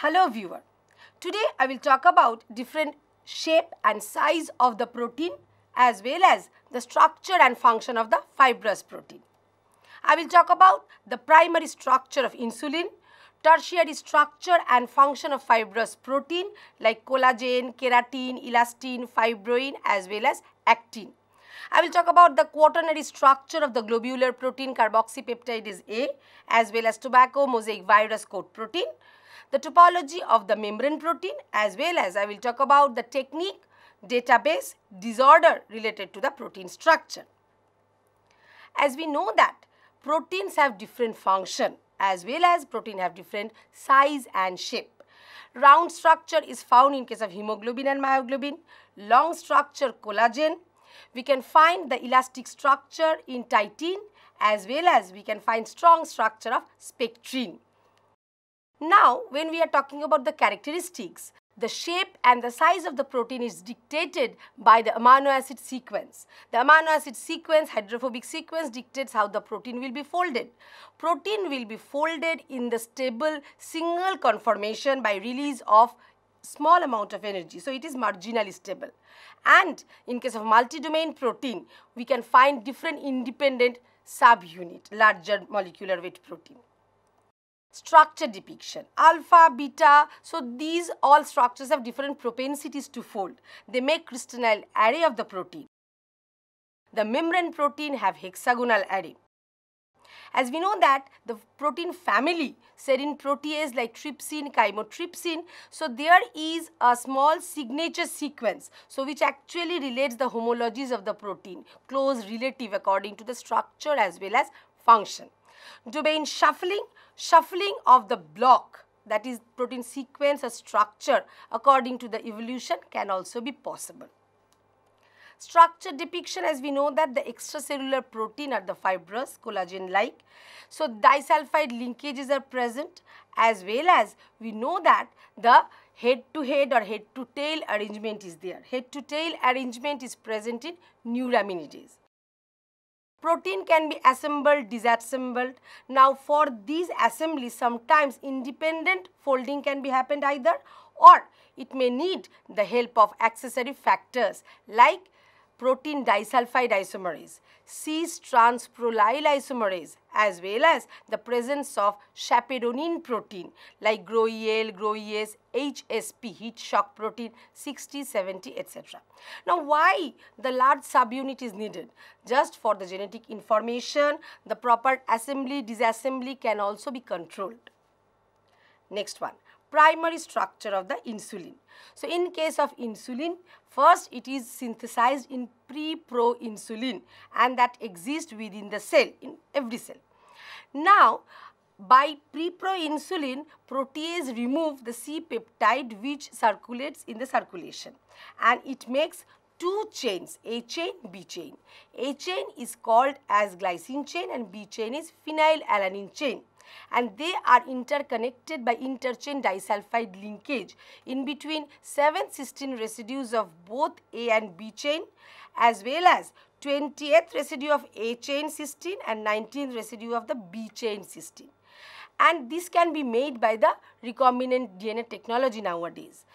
Hello viewer, today I will talk about different shape and size of the protein as well as the structure and function of the fibrous protein. I will talk about the primary structure of insulin, tertiary structure and function of fibrous protein like collagen, keratin, elastin, fibroin as well as actin. I will talk about the quaternary structure of the globular protein carboxypeptidase A as well as tobacco mosaic virus coat protein, the topology of the membrane protein as well as I will talk about the technique, database, disorder related to the protein structure. As we know that proteins have different function as well as protein have different size and shape. Round structure is found in case of hemoglobin and myoglobin, long structure collagen. We can find the elastic structure in titin as well as we can find strong structure of spectrin. Now, when we are talking about the characteristics, the shape and the size of the protein is dictated by the amino acid sequence. The amino acid sequence, hydrophobic sequence dictates how the protein will be folded. Protein will be folded in the stable single conformation by release of small amount of energy. So, it is marginally stable. And in case of multi-domain protein, we can find different independent subunit, larger molecular weight protein. Structure depiction, alpha, beta, so these all structures have different propensities to fold. They make crystalline array of the protein. The membrane protein have hexagonal array. As we know that the protein family, serine protease like trypsin, chymotrypsin, so there is a small signature sequence, so which actually relates the homologies of the protein, close relative according to the structure as well as function. Domain shuffling, shuffling of the block, that is protein sequence or structure according to the evolution can also be possible. Structure depiction, as we know that the extracellular protein are the fibrous, collagen-like. So, disulfide linkages are present as well as we know that the head-to-head or head-to-tail arrangement is there. Head-to-tail arrangement is present in neuraminidase. Protein can be assembled, disassembled. Now, for these assemblies, sometimes independent folding can be happened either or it may need the help of accessory factors like protein disulfide isomerase, cis-transprolyl isomerase as well as the presence of chaperonin protein like GROEL, GROES, HSP, heat shock protein 60, 70, etc. Now, why the large subunit is needed? Just for the genetic information, the proper assembly, disassembly can also be controlled. Next one, primary structure of the insulin. So, in case of insulin, first it is synthesized in pre-proinsulin and that exists within the cell, in every cell. Now, by pre-proinsulin, protease remove the C-peptide which circulates in the circulation and it makes two chains, A chain, B chain. A chain is called as glycine chain and B chain is phenylalanine chain. And they are interconnected by interchain disulfide linkage in between 7 cysteine residues of both A and B chain as well as 20th residue of A chain cysteine and 19th residue of the B chain cysteine. And this can be made by the recombinant DNA technology nowadays.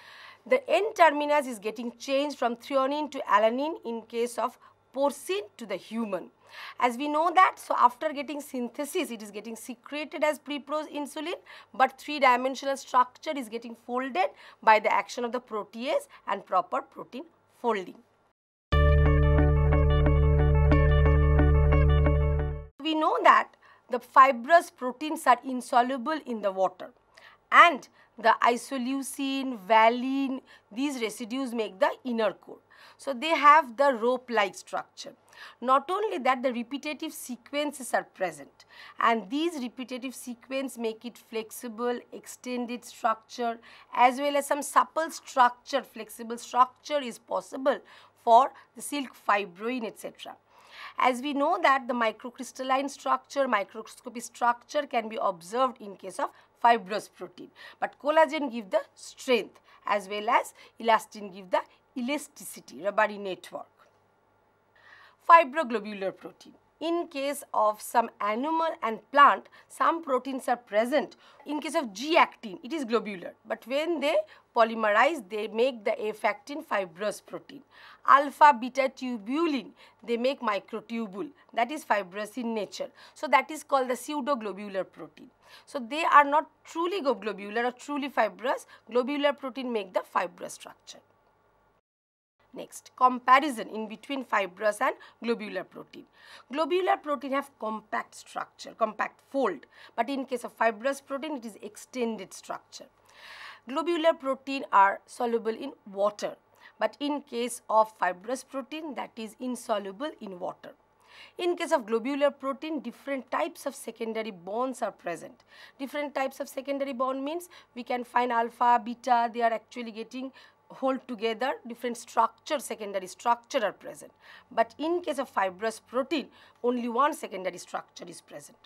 The N-terminus is getting changed from threonine to alanine in case of porcine to the human. As we know that, so after getting synthesis, it is getting secreted as pre-proinsulin, but three-dimensional structure is getting folded by the action of the protease and proper protein folding. We know that the fibrous proteins are insoluble in the water and the isoleucine, valine, these residues make the inner core. So, they have the rope-like structure. Not only that, the repetitive sequences are present and these repetitive sequences make it flexible, extended structure as well as some supple structure, flexible structure is possible for the silk fibroin, etc. As we know that the microcrystalline structure, microscopic structure can be observed in case of fibrous protein, but collagen give the strength as well as elastin give the elasticity, rubbery network. Fibroglobular protein. In case of some animal and plant, some proteins are present. In case of G-actin, it is globular, but when they polymerize, they make the F-actin fibrous protein. Alpha beta tubulin, they make microtubule, that is fibrous in nature. So that is called the pseudoglobular protein. So they are not truly globular or truly fibrous. Globular protein make the fibrous structure. Next, comparison in between fibrous and globular protein. Globular protein have compact structure, compact fold, but in case of fibrous protein, it is extended structure. Globular protein are soluble in water, but in case of fibrous protein, that is insoluble in water. In case of globular protein, different types of secondary bonds are present. Different types of secondary bond means we can find alpha, beta, they are actually getting hold together, different structure, secondary structure are present. But in case of fibrous protein, only one secondary structure is present.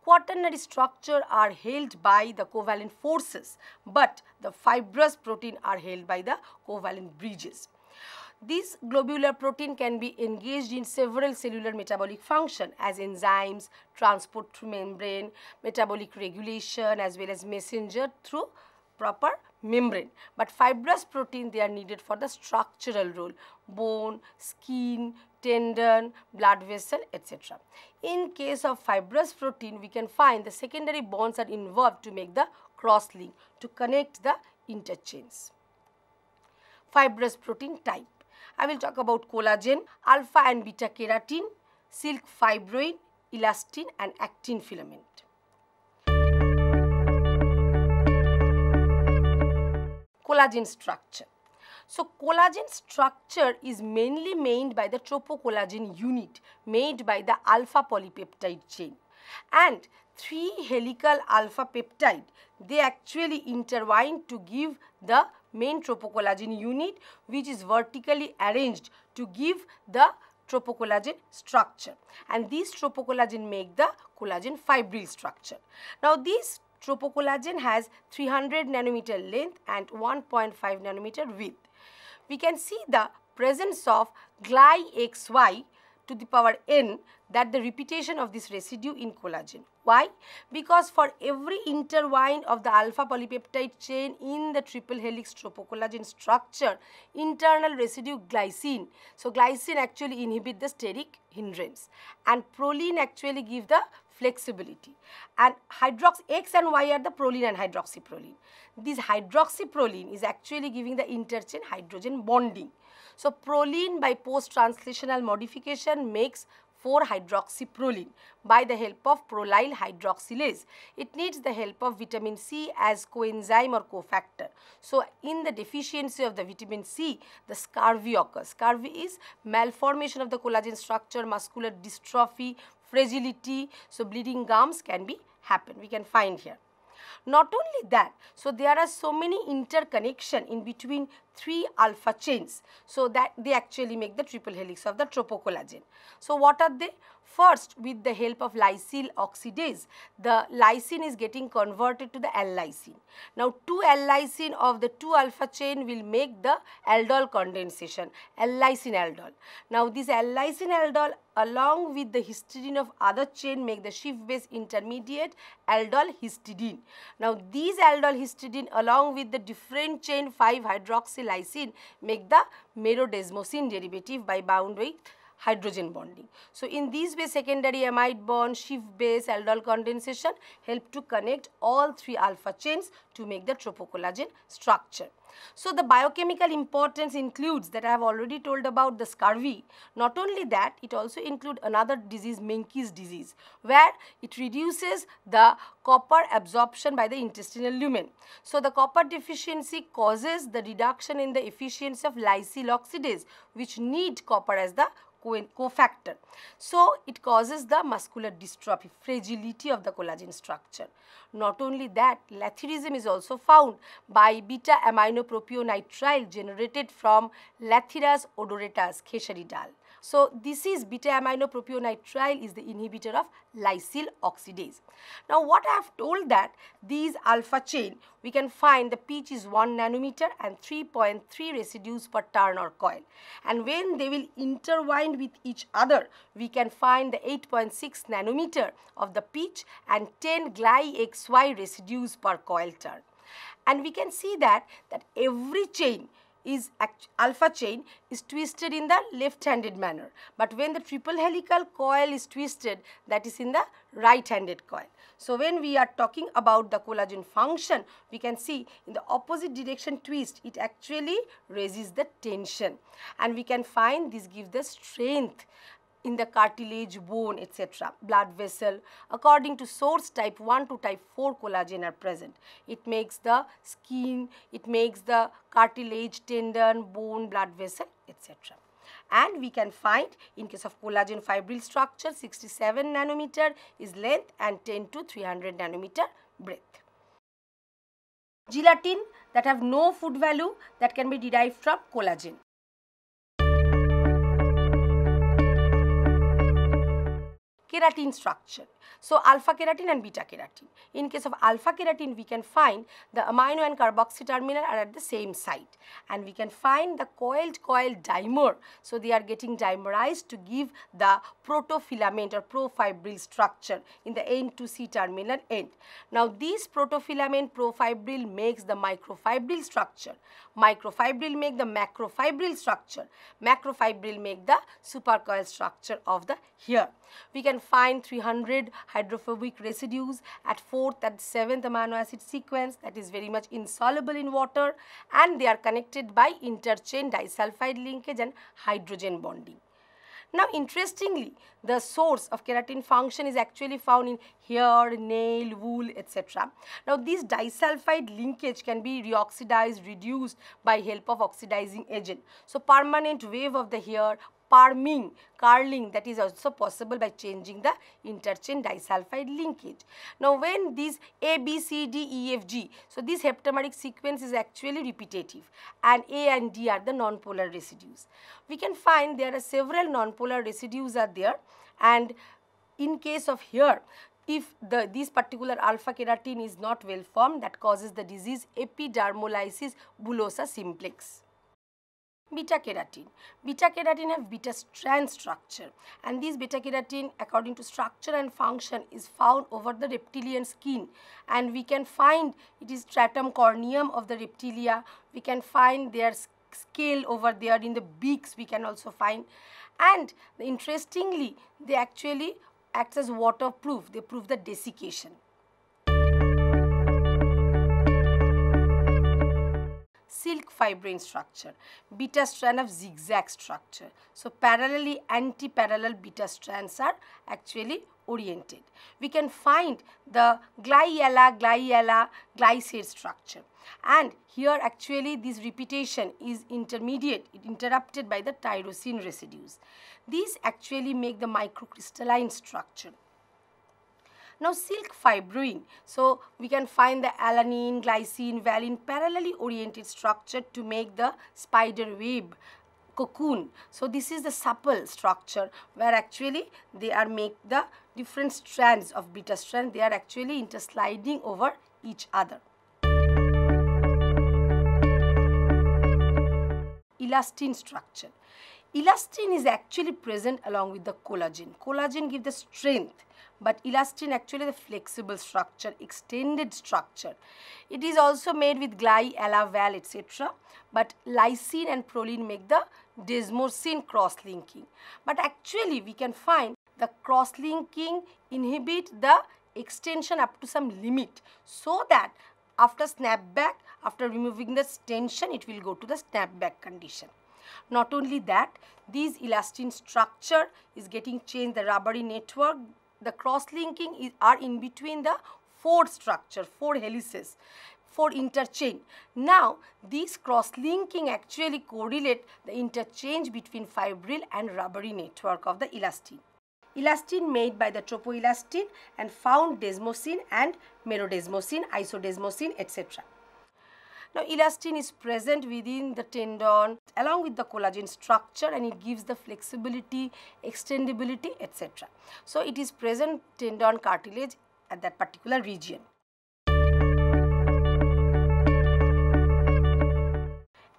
Quaternary structure are held by the covalent forces, but the fibrous protein are held by the covalent bridges. This globular protein can be engaged in several cellular metabolic function as enzymes, transport through membrane, metabolic regulation as well as messenger through proper membrane. But fibrous protein, they are needed for the structural role, bone, skin, tendon, blood vessel, etc. In case of fibrous protein, we can find the secondary bonds are involved to make the cross link, to connect the interchains. Fibrous protein type. I will talk about collagen, alpha and beta keratin, silk fibroin, elastin and actin filament. Collagen structure. So collagen structure is mainly made by the tropocollagen unit made by the alpha polypeptide chain, and 3 helical alpha peptide, they actually intertwine to give the main tropocollagen unit, which is vertically arranged to give the tropocollagen structure, and these tropocollagen make the collagen fibril structure. Now this tropocollagen has 300 nanometer length and 1.5 nanometer width. We can see the presence of GlyXY to the power n, that the repetition of this residue in collagen. Why? Because for every intertwine of the alpha polypeptide chain in the triple helix tropocollagen structure, internal residue glycine. So glycine actually inhibit the steric hindrance, and proline actually give the flexibility, and X and Y are the proline and hydroxyproline. This hydroxyproline is actually giving the interchain hydrogen bonding. So proline by post-translational modification makes 4-hydroxyproline by the help of prolyl hydroxylase. It needs the help of vitamin C as coenzyme or cofactor. So in the deficiency of the vitamin C, the scurvy occurs. Scurvy is malformation of the collagen structure, muscular dystrophy, fragility, so bleeding gums can be happen, we can find here. Not only that, so there are so many interconnection in between 3 alpha chains, so that they actually make the triple helix of the tropocollagen. So what are they? First, with the help of lysyl oxidase, the lysine is getting converted to the L-lysine. Now 2 L-lysine of the 2 alpha chain will make the aldol condensation, L-lysine aldol. Now this L-lysine aldol along with the histidine of other chain make the Schiff base intermediate aldol histidine. Now these aldol histidine along with the different chain 5-hydroxylysine make the merodesmosine derivative by bound with hydrogen bonding. So in these way, secondary amide bond, Schiff base, aldol condensation help to connect all 3 alpha chains to make the tropocollagen structure. So the biochemical importance includes that I have already told about the scurvy. Not only that, it also includes another disease, Menkes disease, where it reduces the copper absorption by the intestinal lumen. So the copper deficiency causes the reduction in the efficiency of lysyl oxidase, which need copper as the cofactor. So it causes the muscular dystrophy, fragility of the collagen structure. Not only that, lathyrism is also found by beta aminopropionitrile generated from Lathyrus odoratus, Khesari dal. So this is beta-aminopropionitrile is the inhibitor of lysyl oxidase. Now what I have told that these alpha chain, we can find the pitch is 1 nanometer and 3.3 residues per turn or coil. And when they will intertwine with each other, we can find the 8.6 nanometer of the pitch and 10 glyXY residues per coil turn. And we can see that every chain is alpha chain is twisted in the left-handed manner, but when the triple helical coil is twisted, that is in the right-handed coil. So when we are talking about the collagen function, we can see in the opposite direction twist, it actually raises the tension, and we can find this gives the strength in the cartilage, bone, etc., blood vessel. According to source, type 1 to type 4 collagen are present. It makes the skin, it makes the cartilage, tendon, bone, blood vessel, etc. And we can find in case of collagen fibril structure, 67 nanometer is length and 10 to 300 nanometer breadth. Gelatin that have no food value that can be derived from collagen. Keratin structure. So alpha keratin and beta keratin. In case of alpha keratin, we can find the amino and carboxy terminal are at the same site, and we can find the coiled coil dimer. So they are getting dimerized to give the protofilament or profibril structure in the N to C terminal end. Now this protofilament profibril makes the microfibril structure. Microfibril make the macrofibril structure. Macrofibril make the supercoil structure of the hair. We can find 300 hydrophobic residues at 4th and 7th amino acid sequence that is very much insoluble in water, and they are connected by interchain disulfide linkage and hydrogen bonding. Now interestingly, the source of keratin function is actually found in hair, nail, wool, etc. Now this disulfide linkage can be reoxidized, reduced by help of oxidizing agent. So permanent wave of the hair, perming, curling, that is also possible by changing the interchain disulfide linkage. Now when these A, B, C, D, E, F, G, so this heptameric sequence is actually repetitive, and A and D are the nonpolar residues. We can find there are several nonpolar residues are there, and in case of here, if this particular alpha keratin is not well formed, that causes the disease epidermolysis bullosa simplex. Beta keratin. Beta keratin have beta strand structure, and this beta keratin according to structure and function is found over the reptilian skin, and we can find it is stratum corneum of the reptilia. We can find their scale over there in the beaks, we can also find, and interestingly they actually act as waterproof, they prove the desiccation. Silk fibrine structure, beta strand of zigzag structure. So parallelly anti-parallel beta strands are actually oriented. We can find the gliella glycate structure, and here actually this repetition is intermediate, it interrupted by the tyrosine residues. These actually make the microcrystalline structure. Now silk fibroin, so we can find the alanine, glycine, valine parallelly oriented structure to make the spider web cocoon. So this is the supple structure where actually they are make the different strands of beta strand, they are actually intersliding over each other. Elastin structure. Elastin is actually present along with the collagen. Collagen gives the strength, but elastin actually the flexible structure, extended structure. It is also made with gliella, val, etc. But lysine and proline make the desmosine cross-linking. But actually we can find the cross-linking inhibit the extension up to some limit, so that after snapback, after removing the tension, it will go to the snapback condition. Not only that, this elastin structure is getting changed, the rubbery network, the cross-linking are in between the four structure, four helices, four interchain. Now, these cross-linking actually correlate the interchange between fibril and rubbery network of the elastin. Elastin made by the tropoelastin and found desmosine and merodesmosine, isodesmosine, etc. Now, elastin is present within the tendon along with the collagen structure, and it gives the flexibility, extendability, etc. So, it is present tendon cartilage at that particular region.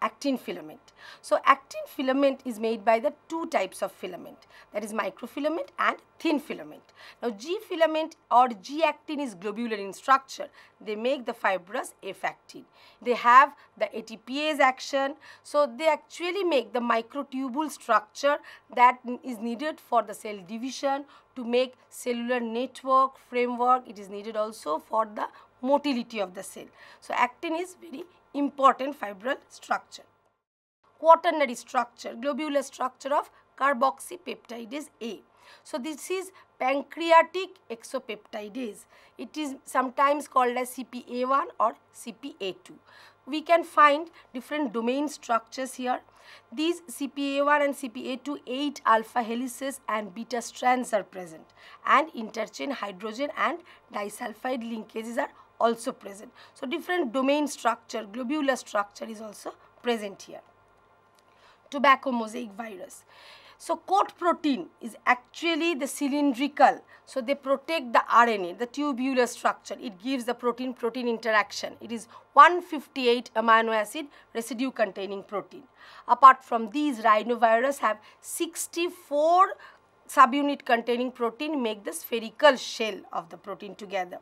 Actin filament. So, actin filament is made by the two types of filament, that is microfilament and thin filament. Now, G filament or G actin is globular in structure. They make the fibrous F actin. They have the ATPase action. So, they actually make the microtubule structure that is needed for the cell division, to make cellular network, framework. It is needed also for the motility of the cell. So, actin is very important fibril structure. Quaternary structure, globular structure of carboxypeptidase A. So, this is pancreatic exopeptidase. It is sometimes called as CPA1 or CPA2. We can find different domain structures here. These CPA1 and CPA2, 8 alpha helices and beta strands are present, and interchain hydrogen and disulfide linkages are also present. So, different domain structure, globular structure is also present here. Tobacco mosaic virus. So, coat protein is actually the cylindrical. So, they protect the RNA, the tubular structure. It gives the protein-protein interaction. It is 158 amino acid residue containing protein. Apart from these, rhinovirus have 64 subunit containing protein, make the spherical shell of the protein together.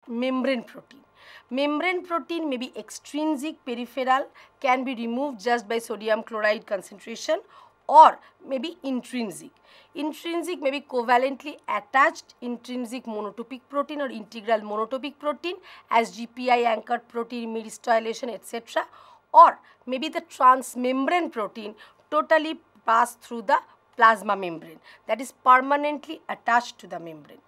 Membrane protein. Membrane protein may be extrinsic, peripheral, can be removed just by sodium chloride concentration, or may be intrinsic. Intrinsic may be covalently attached intrinsic monotopic protein or integral monotopic protein as GPI anchored protein, myristoylation, etc. Or maybe the transmembrane protein totally pass through the plasma membrane, that is permanently attached to the membrane.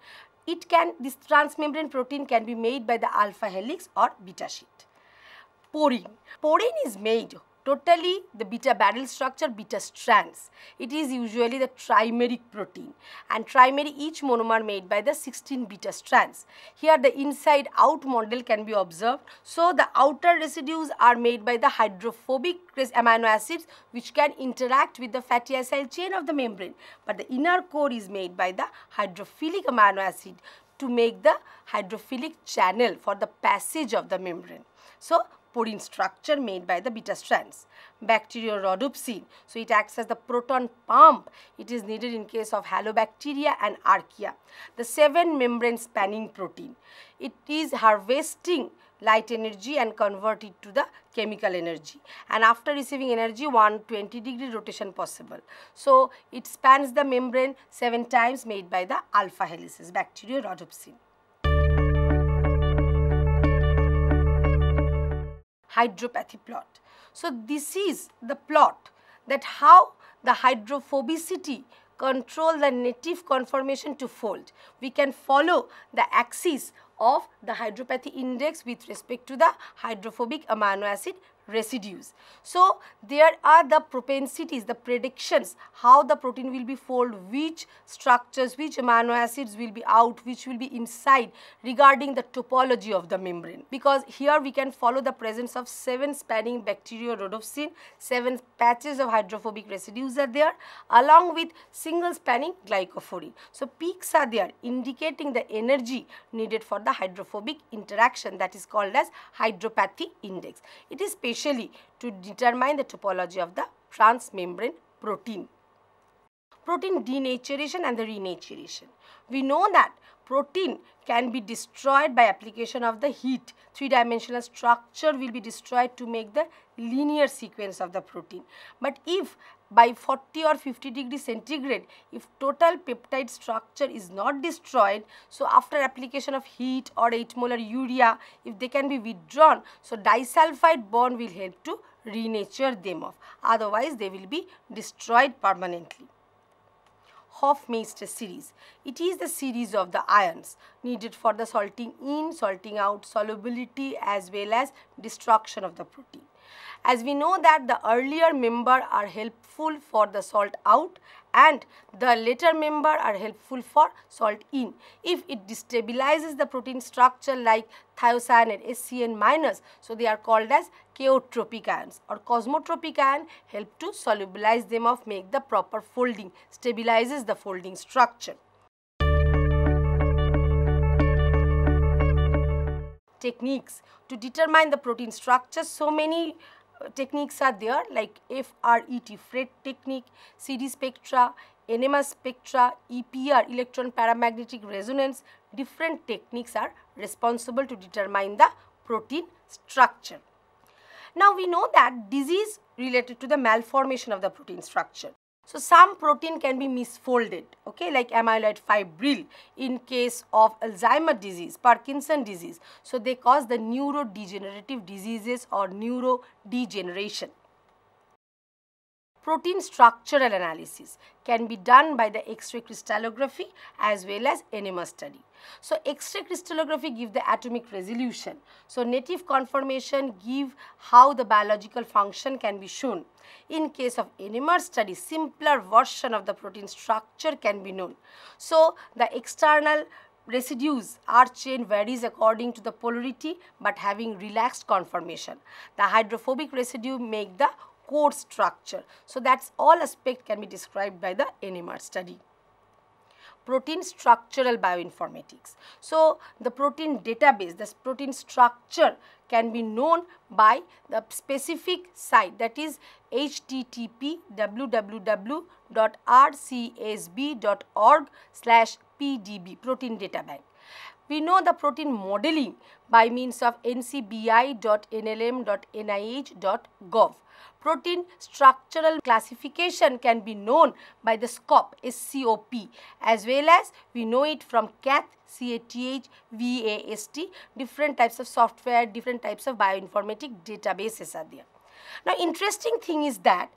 This transmembrane protein can be made by the alpha helix or beta sheet. Porine. Porine is made totally the beta barrel structure, beta strands. It is usually the trimeric protein, and trimeric, each monomer made by the 16 beta strands. Here the inside out model can be observed. So, the outer residues are made by the hydrophobic amino acids which can interact with the fatty acyl chain of the membrane, but the inner core is made by the hydrophilic amino acid to make the hydrophilic channel for the passage of the membrane. So, porine structure made by the beta strands. Bacteriorhodopsin, so it acts as the proton pump. It is needed in case of halobacteria and archaea. The 7 membrane spanning protein. It is harvesting light energy and convert it to the chemical energy, and after receiving energy 120-degree rotation possible. So, it spans the membrane 7 times, made by the alpha helices, bacteriorhodopsin. Hydropathy plot. So, this is the plot that how the hydrophobicity control the native conformation to fold. We can follow the axis of the hydropathy index with respect to the hydrophobic amino acid residues. So, there are the propensities, the predictions, how the protein will be folded, which structures, which amino acids will be out, which will be inside, regarding the topology of the membrane. Because here we can follow the presence of 7 spanning bacteriorhodopsin, 7 patches of hydrophobic residues are there, along with single spanning glycophorin. So, peaks are there indicating the energy needed for the hydrophobic interaction, that is called as hydropathy index. It is specially to determine the topology of the transmembrane protein. Protein denaturation and the renaturation. We know that protein can be destroyed by application of the heat. 3-dimensional structure will be destroyed to make the linear sequence of the protein. But if by 40 or 50 degrees centigrade, if total peptide structure is not destroyed, so after application of heat or 8 molar urea, if they can be withdrawn, so disulfide bond will help to renature them off. Otherwise, they will be destroyed permanently. Hofmeister series. It is the series of the ions needed for the salting in, salting out, solubility as well as destruction of the protein. As we know that the earlier member are helpful for the salt out and the later member are helpful for salt in. If it destabilizes the protein structure like thiocyan and SCN minus, so they are called as chaotropic ions, or cosmotropic ion help to solubilize them or make the proper folding, stabilizes the folding structure. Techniques to determine the protein structure. So many techniques are there, like FRET technique, CD spectra, NMR spectra, EPR, electron paramagnetic resonance. Different techniques are responsible to determine the protein structure. Now we know that disease related to the malformation of the protein structure. So some protein can be misfolded, okay, like amyloid fibril in case of Alzheimer's disease, Parkinson disease. So they cause the neurodegenerative diseases or neurodegeneration. Protein structural analysis can be done by the X-ray crystallography as well as NMR study. So X-ray crystallography gives the atomic resolution. So native conformation give how the biological function can be shown. In case of NMR study, simpler version of the protein structure can be known. So the external residues R chain varies according to the polarity but having relaxed conformation. The hydrophobic residue make the core structure. So that's all aspect can be described by the NMR study. Protein structural bioinformatics. So the protein database, the protein structure can be known by the specific site, that is http://rcsb.org/pdb, protein data bank. We know the protein modeling by means of ncbi.nlm.nih.gov. Protein structural classification can be known by the SCOP, SCOP, as well as we know it from CATH, CATH, VAST. Different types of software, different types of bioinformatic databases are there. Now, interesting thing is that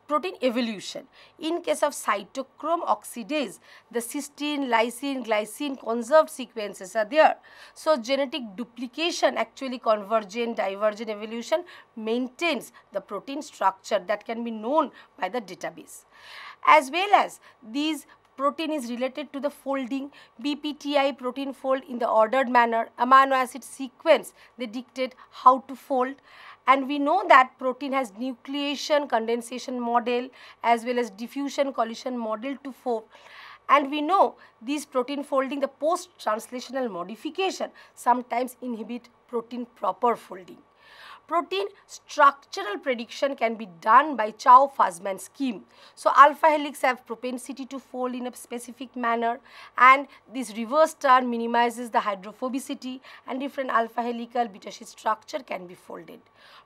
protein evolution. In case of cytochrome oxidase, the cysteine, lysine, glycine conserved sequences are there. So genetic duplication, actually convergent, divergent evolution maintains the protein structure that can be known by the database. As well as these protein is related to the folding, BPTI protein fold in the ordered manner, amino acid sequence, they dictate how to fold. And we know that protein has nucleation, condensation model as well as diffusion collision model to fold. And we know these protein folding, the post-translational modification sometimes inhibit protein proper folding. Protein structural prediction can be done by Chow-Fasman scheme. So alpha helix have propensity to fold in a specific manner, and this reverse turn minimizes the hydrophobicity, and different alpha helical beta sheet structure can be folded.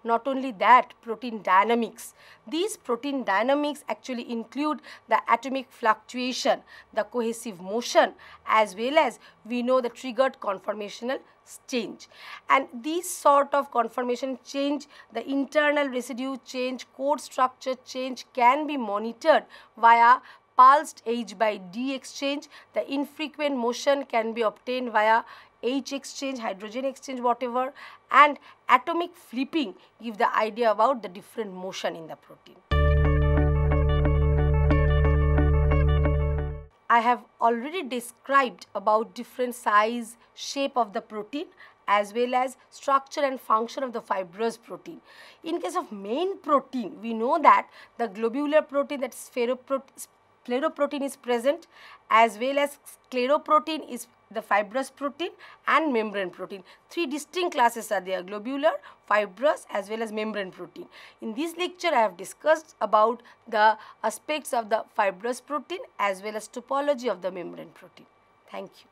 Not only that, protein dynamics. These protein dynamics actually include the atomic fluctuation, the cohesive motion, as well as we know the triggered conformational change. And these sort of conformation change, the internal residue change, core structure change can be monitored via pulsed H by D exchange. The infrequent motion can be obtained via H exchange, hydrogen exchange, whatever, and atomic flipping give the idea about the different motion in the protein. I have already described about different size, shape of the protein as well as structure and function of the fibrous protein. In case of main protein, we know that the globular protein, that is scleroprotein is present, as well as scleroprotein is the fibrous protein and membrane protein. Three distinct classes are there: globular, fibrous as well as membrane protein. In this lecture, I have discussed about the aspects of the fibrous protein as well as topology of the membrane protein. Thank you.